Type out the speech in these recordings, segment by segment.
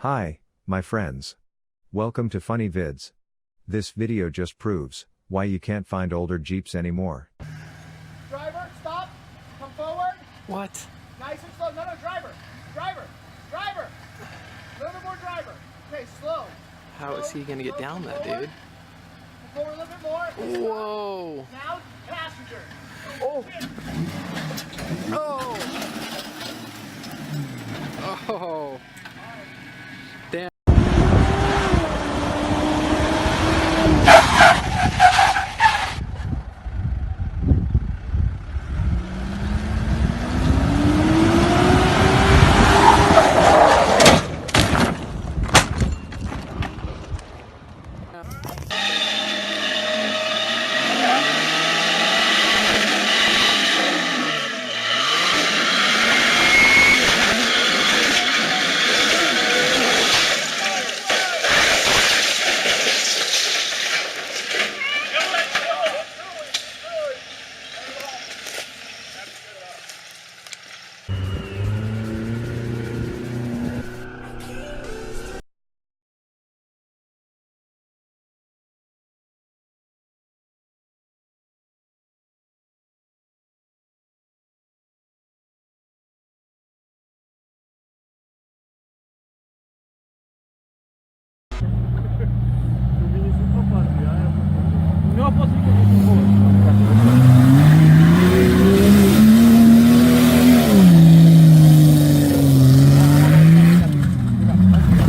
Hi, my friends. Welcome to Funny Vids. This video just proves why you can't find older Jeeps anymore. Driver, stop. Come forward. What? Nice and slow. No, driver. Driver. A little bit more driver. Okay, slow. How is he gonna get down that, dude? Come forward a little bit more. Whoa. Now, passenger. Oh. Oh. Oh. Damn.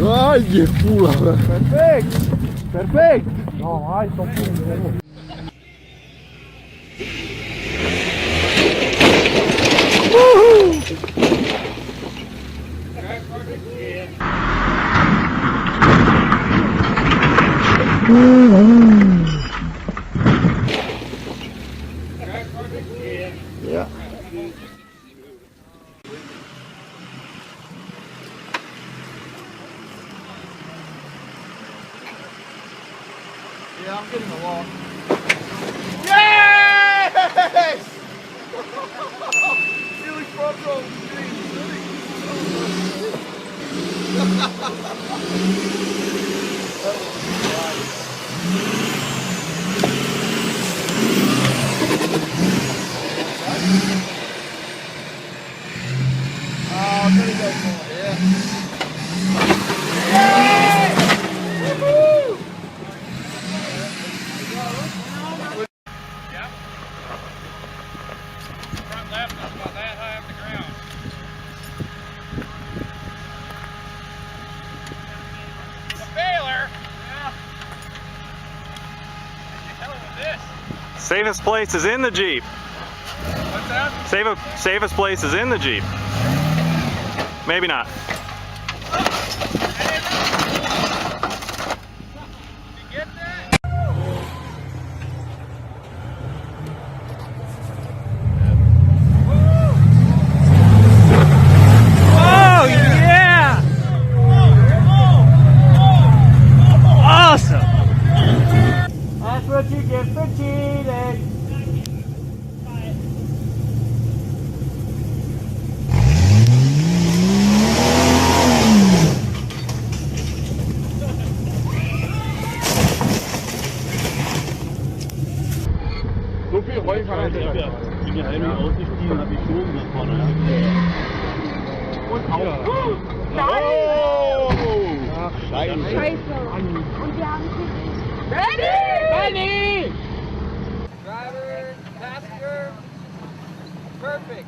Ai, que pula, velho. Perfeito. No, vai, só um Yeah. Yeah, I'm getting along. Yes! Really front row. Oh, I'm gonna go for it. Yeah. Woohoo! Front left is about that high off the ground. It's a failure. Yeah. What the hell with this? Safest place is in the Jeep. What's that? Safest place is in the Jeep. Maybe not. You get that? Oh yeah! Awesome! That's what you get for cheating. So viel Heu kann ich nicht. Die geheime ausgestiegen, habe ich schon nach vorne. Und auch. Oh! Ach, Scheiße. Und wir haben sie. Ready! Driver, passenger, perfect.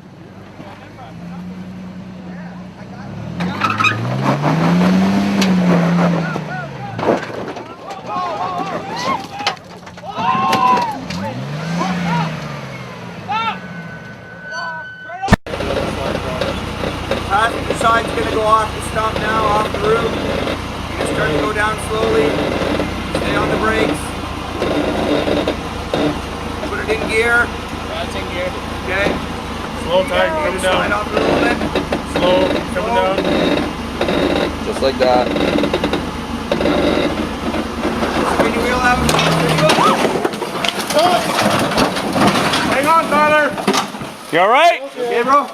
Passenger side's going to go off the stop now, off the roof. You're going to start to go down slowly. Stay on the brakes. Put it in gear. That's in gear. Okay. Slow, tight, coming Slide down. off a little bit. Slow, coming down. Just like that. Spin your wheel out. Hang on, Tyler. You alright? Okay, bro.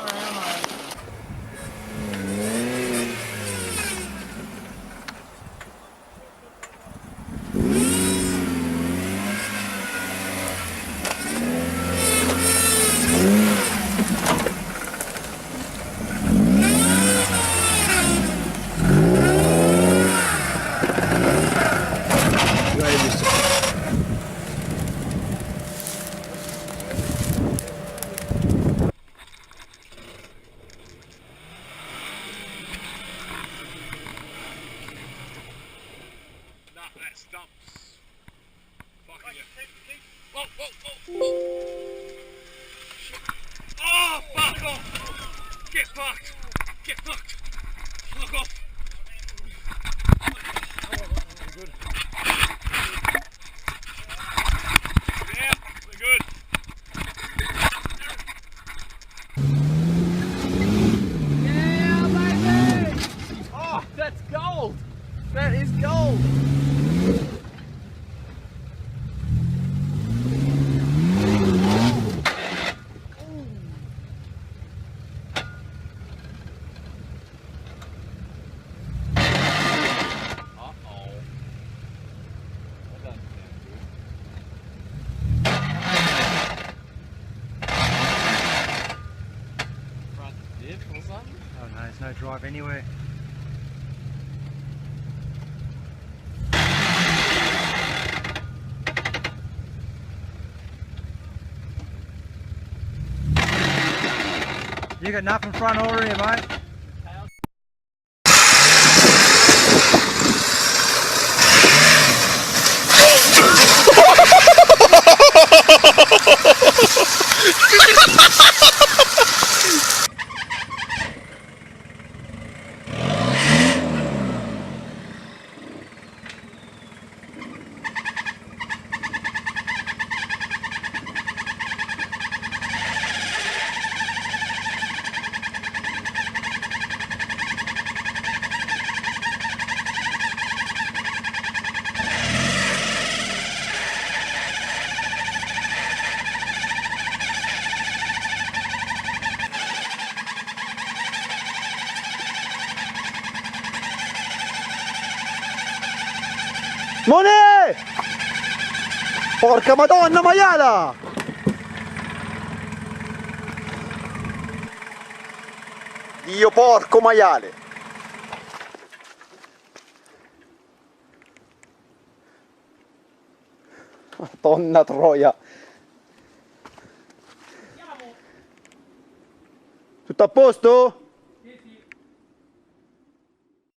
Stop. Fucking whoa, whoa, whoa, whoa. Oh, fuck off. Get fucked. Get fucked. Fuck off. Good. Yeah, we're good. Yeah, baby! Oh, that's gold! That is gold! Oh no, there's no drive anywhere. You got nothing front or rear, mate. Mone! Porca madonna maiala! Dio porco maiale! Madonna troia! Tutto a posto?